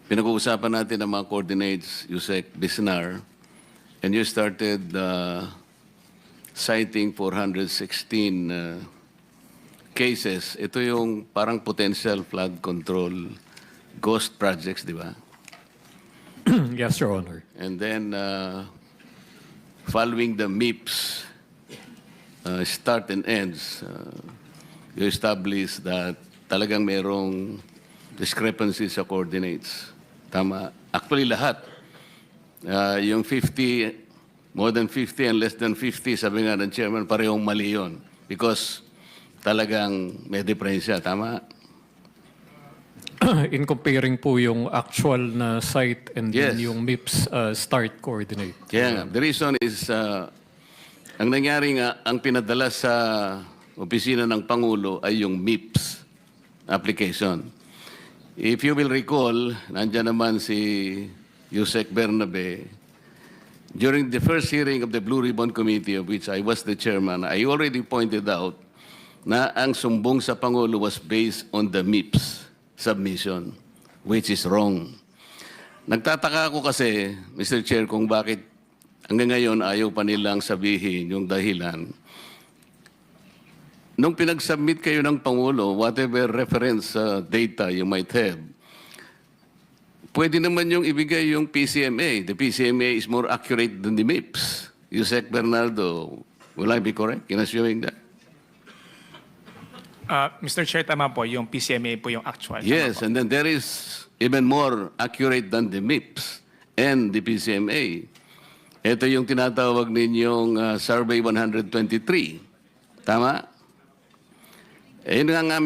pinag-uusapan natin ang mga coordinates, Yusek Bisnar, and you started citing 416 cases. Ito yung parang potential flood control ghost projects, di ba? Yes, Your Honor. And then, following the MIPS start and ends, you establish that talagang merong discrepancies sa coordinates. Tama. Actually, lahat. Yung 50, more than 50 and less than 50, sabi nga ng chairman, parehong mali yun. Because talagang may diferensya. Tama? In comparing po yung actual na site and then Yes. yung MIPS start coordinate. Kaya nga, the reason is, ang nangyari nga, ang pinadala sa opisina ng Pangulo ay yung MIPS application. If you will recall, nandiyan naman si Yusek Bernabe. During the first hearing of the Blue Ribbon Committee, of which I was the chairman, I already pointed out na ang sumbong sa Pangulo was based on the MIPS submission, which is wrong. Nagtataka ako kasi, Mr. Chair, kung bakit hanggang ngayon ayaw pa nilang sabihin yung dahilan. Nung pinag-submit kayo ng Pangulo, whatever reference data you might have, pwede naman yung ibigay yung PCMA. The PCMA is more accurate than the MIPS. Yusek Bernardo, will I be correct in assuming that? Mr. Chair, tama po, yung PCMA po yung actual. Yes, and then there is even more accurate than the MIPS and the PCMA. Ito yung tinatawag ninyong Survey 123. Tama? Yun nga nga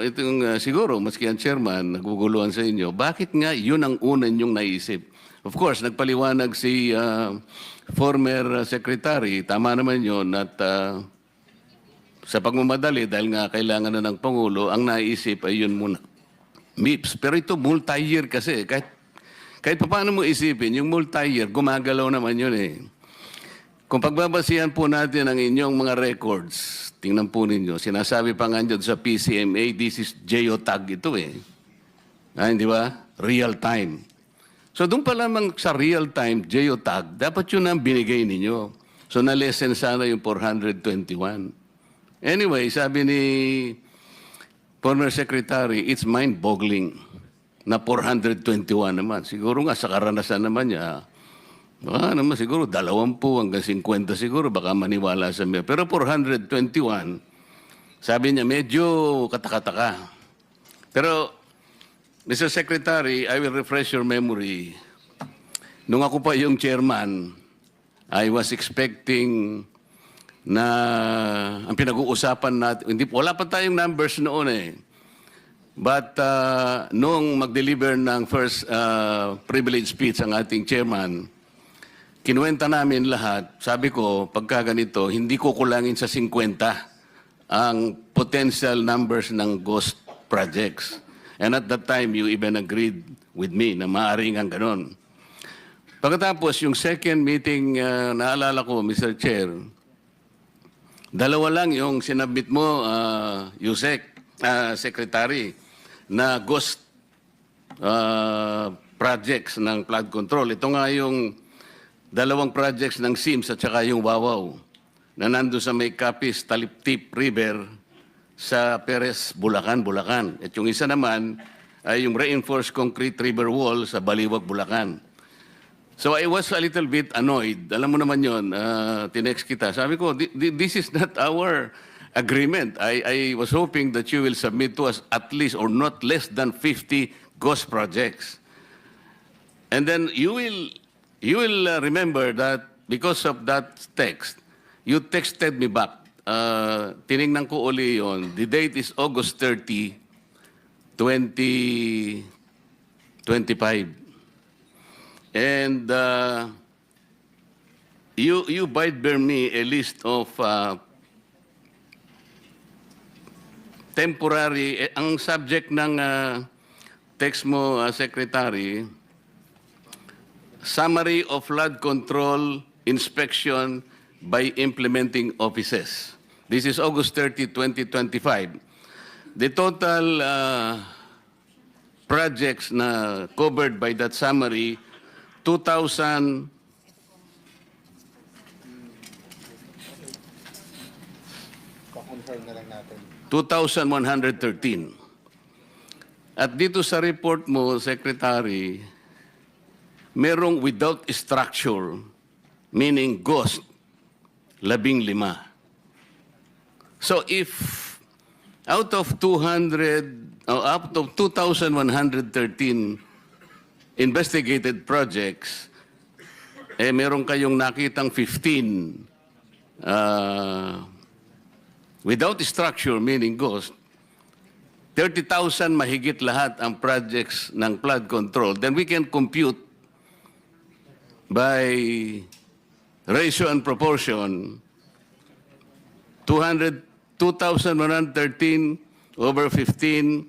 itong siguro, maski ang chairman, naguguluhan sa inyo, bakit nga yun ang unan yung naisip? Of course, nagpaliwanag si former secretary, tama naman yun, at sa pagmamadali, dahil nga kailangan na ng Pangulo, ang naisip ay yun muna. MIPS. Pero ito multi-year kasi. Kahit paano mo isipin, yung multi-year, gumagalaw naman yun eh. Kung pagbabasihan po natin ang inyong mga records, tingnan po ninyo, sinasabi pa nga dyan sa PCMA, this is geotag ito eh. Hindi ba? Real time. So doon pa lamang sa real time, geotag, dapat yun ang binigay ninyo. So na-lessen sana yung 421. Anyway, sabi ni former secretary, it's mind-boggling na 421 naman. Siguro nga sa karanasan naman niya, baka naman siguro 20 hanggang 50 siguro, baka maniwala sa mga. Pero 421, sabi niya medyo katakataka. Pero, Mr. Secretary, I will refresh your memory. Nung ako pa yung chairman, I was expecting na ang pinag-uusapan natin, wala pa tayong numbers noon eh. But nung mag-deliver ng first privilege speech ang ating chairman, kinuwenta namin lahat. Sabi ko, pagka ganito, hindi ko kulangin sa 50 ang potential numbers ng ghost projects. And at that time, you even agreed with me na maaaring ang ganon. Pagkatapos, yung second meeting, naalala ko, Mr. Chair, dalawa lang yung sinabit mo, Yusek, Secretary, na ghost projects ng flood control. Ito nga yung dalawang projects ng SIMS at saka yung Wawaw na nando sa may Capiz, Taliptip River sa Perez, Bulacan. At yung isa naman ay yung reinforced concrete river wall sa Baliwag, Bulacan. So I was a little bit annoyed. Alam mo naman yun, tinext kita. Sabi ko, this is not our agreement. I was hoping that you will submit to us at least or not less than 50 ghost projects. And then you will remember that because of that text, you texted me back. Tiningnan ko uli yun. The date is August 30, 2025. And you bear me a list of temporary, ang subject ng text mo, Secretary, Summary of Flood Control Inspection by Implementing Offices. This is August 30, 2025. The total projects na covered by that summary, 2,000 2,113. At dito sa report mo, Secretary, merong without structure, meaning ghost, 15. So if out of 2,113 investigated projects, meron kayong nakitang 15 without structure, meaning ghost, 30,000 mahigit lahat ang projects ng flood control, then we can compute by ratio and proportion 2,113 over 15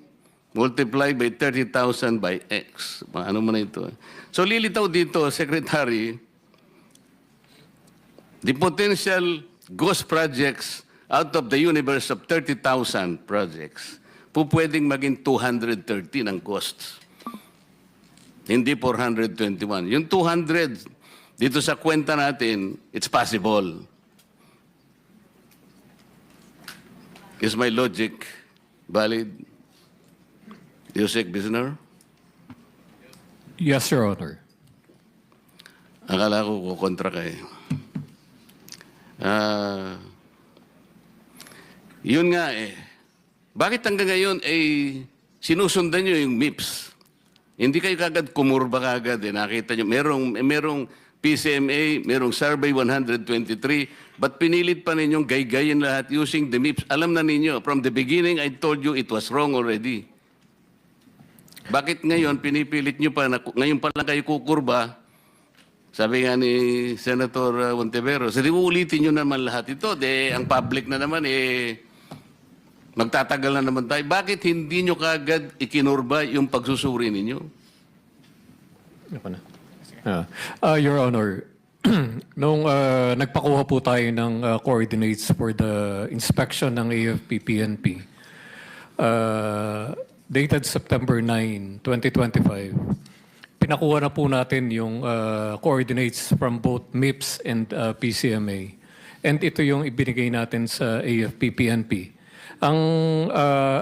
multiplied by 30,000 by X. Ano mo na ito? So lilitaw dito, Secretary, the potential ghost projects out of the universe of 30,000 projects, pwedeng maging 213 ang costs. Hindi 421. Yung 200, dito sa kwenta natin, it's possible. Is my logic valid? Yusek Bisner? Yes, Your Honor. Akala ko kukontra ka eh. Yun nga eh. Bakit hanggang ngayon sinusundan nyo yung MIPS? Hindi kayo kagad kumurba kagad eh. Nakita nyo, merong PCMA, merong Survey 123, but pinilit pa ninyong gaygayin lahat using the MIPS. Alam na ninyo, from the beginning, I told you it was wrong already. Bakit ngayon, pinipilit nyo pa, ngayon pa lang kayo kukurba? Sabi nga ni Senator Montevero, sige ulitin nyo naman lahat ito. Ang public na naman, magtatagal na naman tayo. Bakit hindi nyo kagad ikinurba yung pagsusuri ninyo? Ako na. Your Honor, nung nagpakuha po tayo ng coordinates for the inspection ng AFP-PNP, dated September 9, 2025, pinakuha na po natin yung coordinates from both MIPS and PCMA. And ito yung ibinigay natin sa AFP-PNP. Ang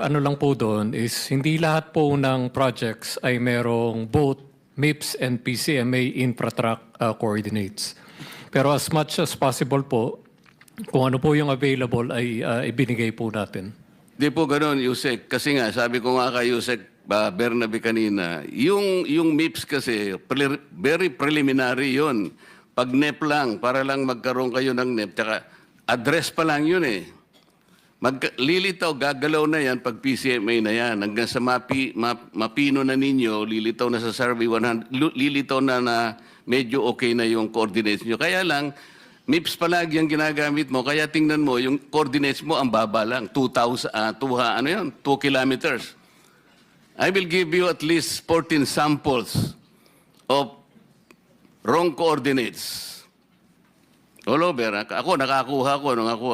ano lang po doon is hindi lahat po ng projects ay merong both MIPS and PCMA infratrack coordinates. Pero as much as possible po, kung ano po yung available ay ibinigay po natin. Di po ganun, Yusek. Kasi nga, sabi ko nga kay Yusek Bernabe kanina, yung MIPS kasi, very preliminary yon. Pag NEP lang, para lang magkaroon kayo ng NEP, tsaka address pa lang yun eh. Lilitaw, gagalaw na yan pag PCMA na yan. Hanggang sa mapino na ninyo, lilitaw na sa Survey 100, lilitaw na medyo okay na yung coordinates nyo. Kaya lang, MIPS palagi ang ginagamit mo, kaya tingnan mo, yung coordinates mo, ang baba lang, 2 kilometers. I will give you at least 14 samples of wrong coordinates. All over. Ako, nakakuha ko nung ako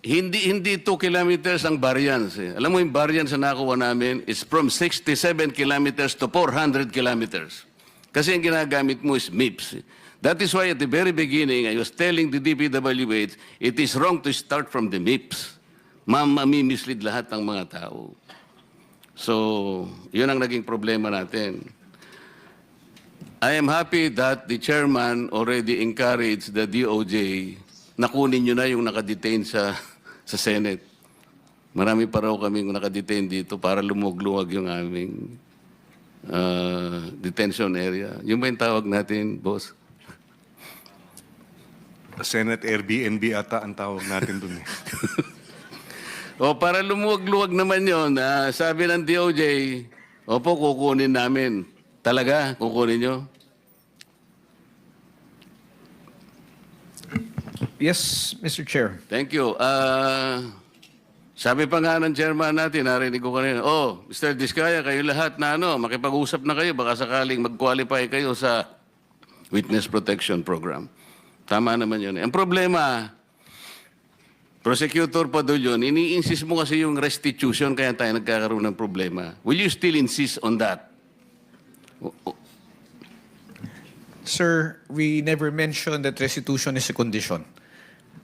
Hindi 2 kilometers ang variance. Eh. Alam mo yung variance na nakuha namin is from 67 kilometers to 400 kilometers. Kasi ang ginagamit mo is MIPS. That is why at the very beginning, I was telling the DPWH, it is wrong to start from the MIPS. Mamimislead lahat ng mga tao. So, yun ang naging problema natin. I am happy that the chairman already encouraged the DOJ na kunin nyo na yung nakadetain sa Senate. Marami pa raw kaming nakadetain dito para lumugluwag yung aming detention area. Yung ba yung tawag natin, boss? Senate Airbnb ata ang tawag natin dun eh. O para lumuwag-luwag naman yun, sabi ng DOJ, opo, kukunin namin. Talaga, kukunin nyo? Yes, Mr. Chair. Thank you. Sabi pa nga ng chairman natin, narinig ko kanina, Mr. Diskaya, kayo lahat na makipag-usap na kayo, baka sakaling mag-qualify kayo sa Witness Protection Program. Tama naman yun. Ang problema, Prosecutor Padulyon, ini-insist mo kasi yung restitution kaya tayo nagkakaroon ng problema. Will you still insist on that? Sir, we never mentioned that restitution is a condition.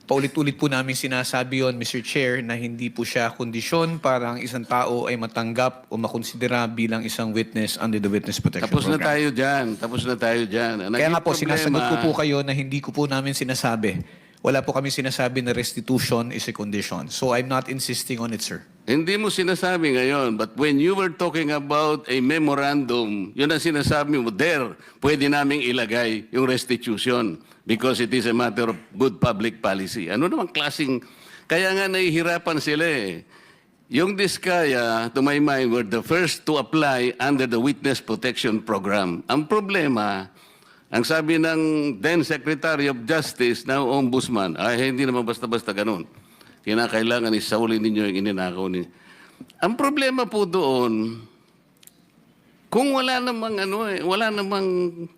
Paulit-ulit po namin sinasabi yon, Mr. Chair, na hindi po siya kondisyon para ang isang tao ay matanggap o makonsidera bilang isang witness under the Witness Protection Tapos na Program. tayo dyan. Tapos na tayo dyan. Ang Kaya naging nga po, sinasagot ko problema- po kayo na hindi ko po namin sinasabi. Wala po kami sinasabi na restitution is a condition. So I'm not insisting on it, sir. Hindi mo sinasabi ngayon, but when you were talking about a memorandum, yun ang sinasabi mo, there, pwede naming ilagay yung restitution because it is a matter of good public policy. Ano namang klaseng, kaya nga nahihirapan sila eh. Yung Diskaya, to my mind, were the first to apply under the Witness Protection Program. Ang problema, ang sabi ng then Secretary of Justice, now Ombudsman, ay hindi naman basta-basta ganun. Kinakailangan isaulin ninyo yung ininakaw ni. Ang problema po doon, kung wala namang wala namang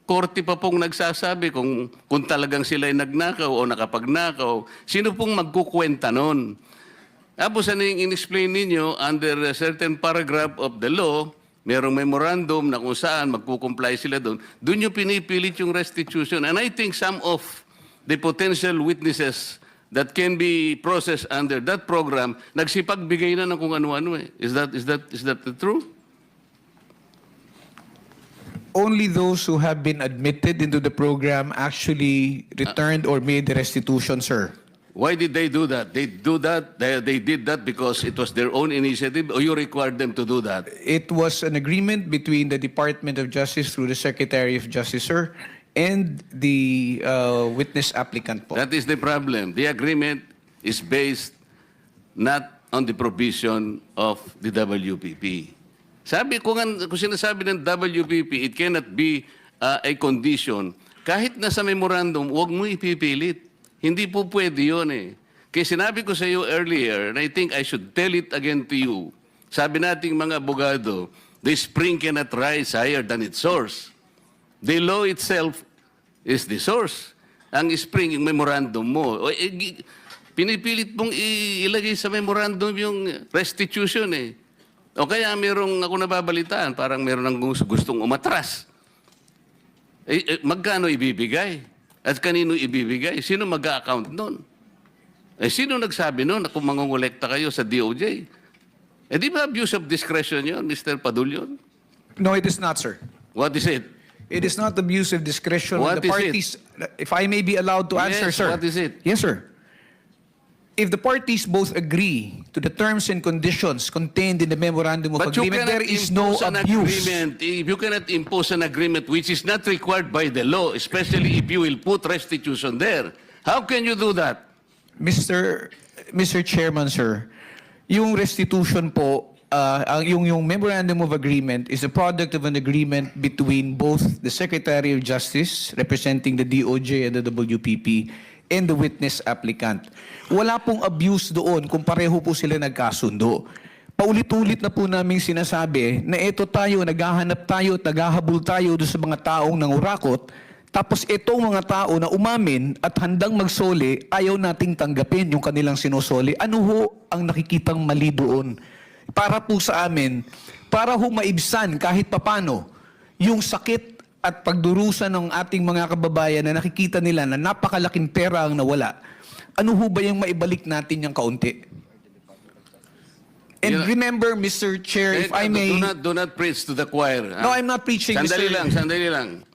korte pa pong nagsasabi kung talagang sila ay nagnakaw o nakapagnakaw, sino pong magkukwenta nun? Tapos ano yung in-explain ninyo, under a certain paragraph of the law, merong memorandum na kung saan magkukomply sila doon, doon yung pinipilit yung restitution. And I think some of the potential witnesses that can be processed under that program, nagsipagbigay na ng kung ano-ano eh. Is that the truth? Only those who have been admitted into the program actually returned or made the restitution, sir. Why did they do that? They did that because it was their own initiative, or you required them to do that? It was an agreement between the Department of Justice through the Secretary of Justice, sir, and the witness applicant po. That is the problem. The agreement is based not on the provision of the WPP. Sabi ko nga, kung sinasabi ng WPP, it cannot be a condition. Kahit nasa memorandum, huwag mo ipipilit. Hindi po pwede yun eh. Kaya sinabi ko sa iyo earlier, and I think I should tell it again to you, sabi nating mga abogado, the spring cannot rise higher than its source. The law itself is the source. Ang spring, yung memorandum mo. Pinipilit mong ilagay sa memorandum yung restitution eh. O kaya merong ako nababalitaan, parang meron ng gustong umatras. Magkano ibibigay? At kanino ibibigay? Sino mag-a-account nun? Sino nagsabi nun na kung mangungulekta kayo sa DOJ? Di ba abuse of discretion yun, Mr. Padulyon? No, it is not, sir. What is it? It is not abuse of discretion. What The is parties, if I may be allowed to answer, Yes, sir. what is it? Yes, sir. If the parties both agree to the terms and conditions contained in the memorandum of But you agreement, cannot there is no impose an abuse. agreement. If you cannot impose an agreement which is not required by the law, especially if you will put restitution there, how can you do that? Mr. Chairman, sir, yung restitution po, yung memorandum of agreement is a product of an agreement between both the Secretary of Justice, representing the DOJ and the WPP, and the witness applicant. Wala pong abuse doon kung pareho po sila nagkasundo. Paulit-ulit na po namin sinasabi na ito tayo, naghahanap tayo, naghahabol tayo doon sa mga taong nangurakot, tapos itong mga tao na umamin at handang magsoli, ayaw nating tanggapin yung kanilang sinusoli. Ano ho ang nakikitang mali doon? Para po sa amin, para ho maibsan kahit papano yung sakit at pagdurusa ng ating mga kababayan na nakikita nila na napakalaking pera ang nawala, ano ho ba yung maibalik natin yung kaunti? And Yeah. remember, Mr. Chair, if I may... Do not preach to the choir. No, I'm not preaching, Sandali lang.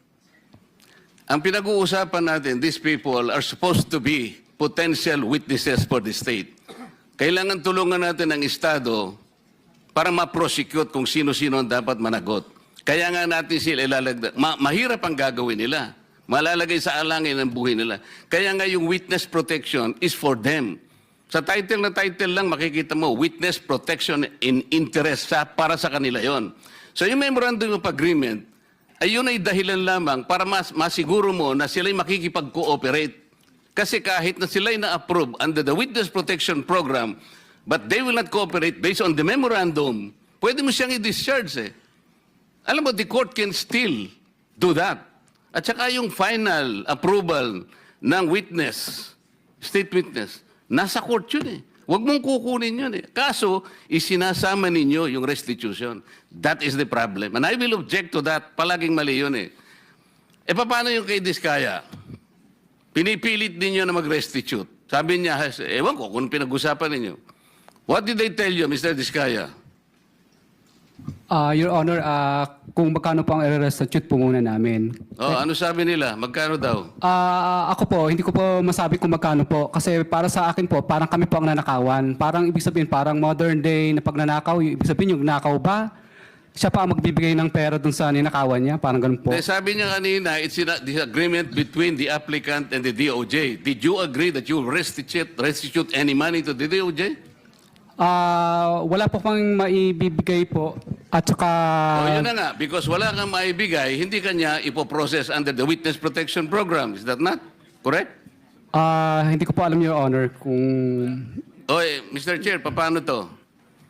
Ang pinag-uusapan natin, these people are supposed to be potential witnesses for the state. Kailangan tulungan natin ang Estado para ma-prosecute kung sino-sino ang dapat managot. Kaya nga natin sila ilalagdag. Mahirap ang gagawin nila. Malalagay sa alangin ang buhay nila. Kaya nga yung witness protection is for them. Sa title na title lang makikita mo, witness protection in interest para sa kanila yon. So yung memorandum of agreement, ayun ay dahilan lamang para masiguro mo na sila'y makikipag-cooperate. Kasi kahit na sila'y na-approve under the Witness Protection Program, but they will not cooperate based on the memorandum, pwede mo siyang i-discharge eh. Alam mo, the court can still do that. At saka yung final approval ng witness, state witness, Nasa court yun eh. Huwag mong kukunin yun eh. Kaso, isinasama ninyo yung restitution. That is the problem. And I will object to that. Palaging mali yun eh. E paano yung kay Diskaya? Pinipilit ninyo na mag-restitute. Sabi niya, ewan ko kung pinag-usapan ninyo. What did they tell you, Mr. Diskaya? Your Honor, kung magkano po ang i-restitute po muna namin. Oh, ano sabi nila? Magkano daw? Ako po, hindi ko po masabi kung magkano po. Kasi para sa akin po, parang kami po ang nanakawan. Parang ibig sabihin, parang modern day na pagnanakaw. Yung ibig sabihin, yung nakaw ba? Siya pa ang magbibigay ng pera dun sa ninakawan niya. Parang ganun po. Sabi niya kanina, it's a disagreement between the applicant and the DOJ. Did you agree that you will restitute any money to the DOJ? Wala po pang maibibigay po. At saka... Yun na nga, because wala kang maibigay, hindi kanya ipoprocess under the Witness Protection Program. Is that not correct? hindi ko po alam, Your Honor, kung... Mr. Chair, paano to?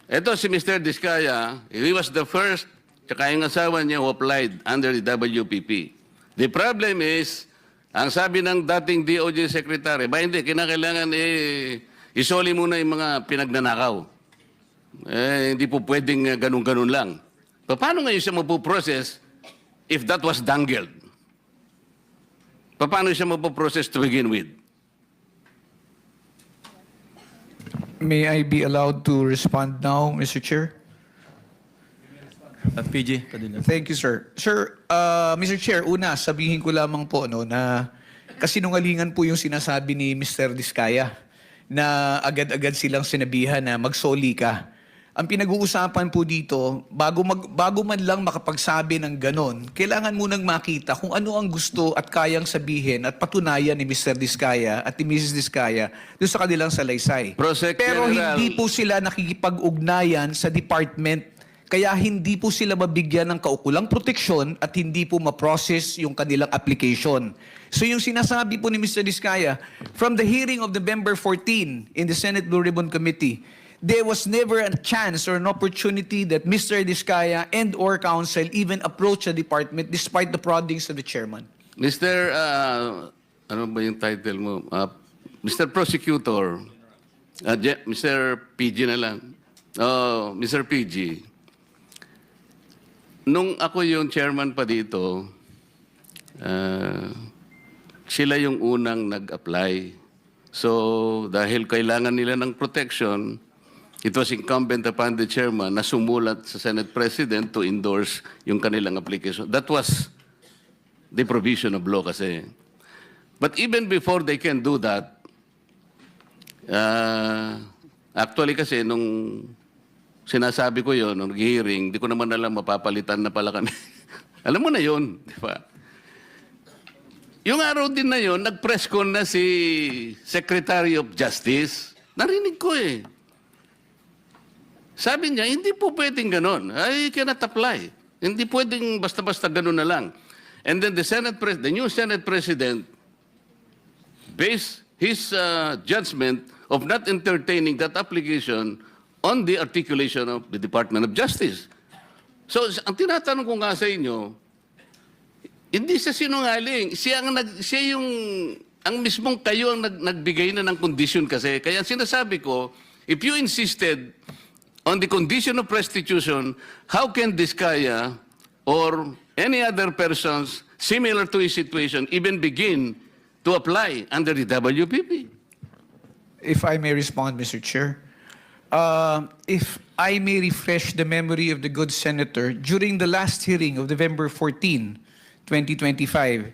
Ito si Mr. Diskaya, he was the first, tsaka yung asawa niya who applied under the WPP. The problem is, ang sabi ng dating DOJ Secretary, hindi, kinakailangan isoli muna yung mga pinagnanakaw. Hindi po pwedeng ganun-ganun lang. Paano ngayon siya mapuprocess if that was dangled? Paano siya mapuprocess to begin with? May I be allowed to respond now, Mr. Chair? PG, Padilla. Thank you, sir. Sir, Mr. Chair, una, sabihin ko lamang po na kasinungalingan po yung sinasabi ni Mr. Diskaya na agad-agad silang sinabihan na magsoli ka. Ang pinag-uusapan po dito, bago man lang makapagsabi ng ganon, kailangan munang makita kung ano ang gusto at kayang sabihin at patunayan ni Mr. Diskaya at ni Mrs. Diskaya doon sa kanilang salaysay. Prosec Pero General. hindi po sila nakikipag-ugnayan sa department, kaya hindi po sila mabigyan ng kaukulang proteksyon at hindi po ma-process yung kanilang application. So yung sinasabi po ni Mr. Diskaya, from the hearing of November 14 in the Senate Blue Ribbon Committee, there was never a chance or an opportunity that Mr. Diskaya and or counsel even approach the department despite the proddings of the chairman. Mr. Ano ba yung title mo? Mr. Prosecutor, Mr. PG na lang. Mr. PG, nung ako yung chairman pa dito, sila yung unang nag-apply. So, dahil kailangan nila ng protection, it was incumbent upon the chairman na sumulat sa Senate President to endorse yung kanilang application. That was the provision of law kasi. But even before they can do that, actually kasi nung sinasabi ko yon nung hearing, di ko naman alam mapapalitan na pala kami. Alam mo na yon, di ba? Yung araw din na yon, nag-press con na si Secretary of Justice. Narinig ko eh. Sabi niya, hindi po pwedeng ganon. I cannot apply. Hindi pwedeng basta-basta ganon na lang. And then the new Senate President based his judgment of not entertaining that application on the articulation of the Department of Justice. So, ang tinatanong ko nga sa inyo, hindi siya sinungaling. Ang mismong kayo ang nagbigay na ng condition kasi. Kaya sinasabi ko, if you insisted on the condition of restitution, how can Diskaya or any other persons similar to his situation even begin to apply under the WPP? If I may respond, Mr. Chair. If I may refresh the memory of the good senator, during the last hearing of November 14, 2025,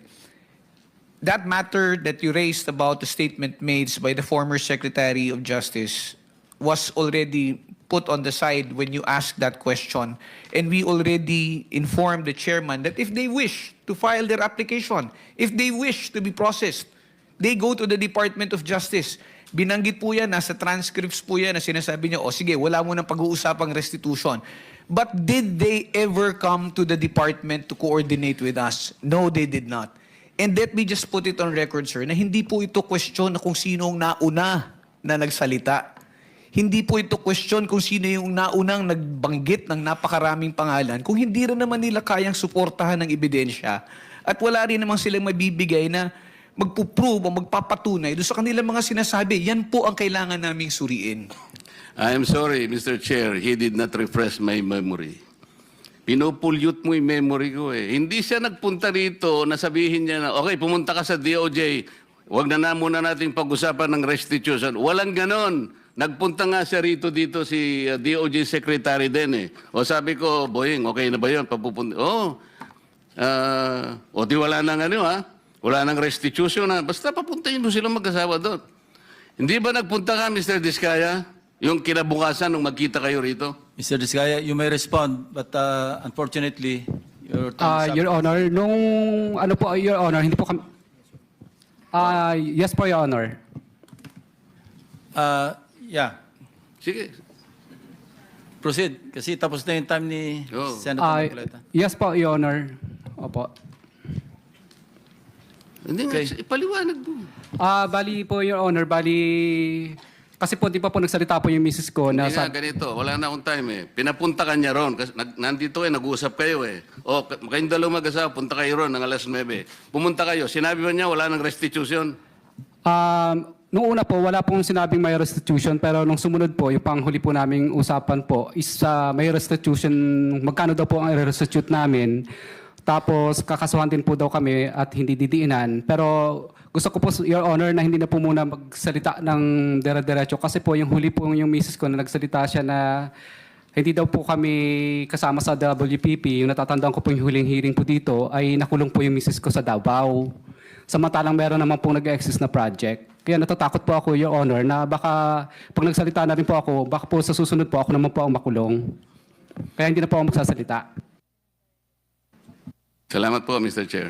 that matter that you raised about the statement made by the former Secretary of Justice was already put on the side when you asked that question. And we already informed the chairman that if they wish to file their application, if they wish to be processed, they go to the Department of Justice. Binanggit po yan, nasa transcripts po yan na sinasabi niya, sige, wala mo nang pag-uusapang restitution. But did they ever come to the department to coordinate with us? No, they did not. And let me just put it on record, sir, na hindi po ito question na kung sino ang nauna na nagsalita. Hindi po ito question kung sino yung naunang nagbanggit ng napakaraming pangalan kung hindi rin naman nila kayang suportahan ng ebidensya at wala rin namang silang mabibigay na magpuprove o magpapatunay doon sa kanilang mga sinasabi. Yan po ang kailangan naming suriin. I am sorry, Mr. Chair, he did not refresh my memory. Pinupulyot mo yung memory ko eh. Hindi siya nagpunta rito na sabihin niya na, okay, pumunta ka sa DOJ, huwag na muna natin pag-usapan ng restitution. Walang ganon. Nagpunta nga siya rito dito si DOJ Secretary din eh. O sabi ko, Boying, okay na ba yun? Papupunta. Di wala nang ano ha? Wala nang restitution ha? Basta papuntahin mo silang mag-asawa doon. Hindi ba nagpunta ka, Mr. Diskaya? Yung kinabukasan nung magkita kayo rito? Mr. Diskaya, you may respond, but unfortunately, your time is up. Your Honor, nung ano po, Your Honor, hindi po kami... yes po, Your Honor. Yeah, Sige. proceed. Kasi tapos na yung time ni Oh. Senator Marcoleta. Yes po, Your Honor. Opo. Hindi nga, Okay. ipaliwanag mo. Bali po, Your Honor, kasi po di pa po nagsalita po yung misis ko na Hindi nga, ganito. Wala na akong time eh. Pinapunta ka niya ron. Kasi nandito nag-uusap kayo eh. O, kayong dalawang mag-asawa, punta kayo ron ng alas 9. Pumunta kayo. Sinabi ba niya wala nang restitution? Noong una po, wala pong sinabing may restitution, pero nung sumunod po, yung panghuli po naming usapan po is may restitution, magkano daw po ang i-restitute namin. Tapos kakasuhan din po daw kami at hindi didiinan. Pero gusto ko po, Your Honor, na hindi na po muna magsalita ng dire-diretso kasi po yung huli po yung misis ko na nagsalita siya na hindi daw po kami kasama sa WPP. Yung natatandaan ko po yung huling hearing po dito ay nakulong po yung misis ko sa Davao. Samantalang meron naman pong nag-exist na project. Kaya natatakot po ako, Your Honor, na baka pag nagsalita na rin po ako, baka po sa susunod po ako naman po ang makulong. Kaya hindi na po ako magsasalita. Salamat po, Mr. Chair.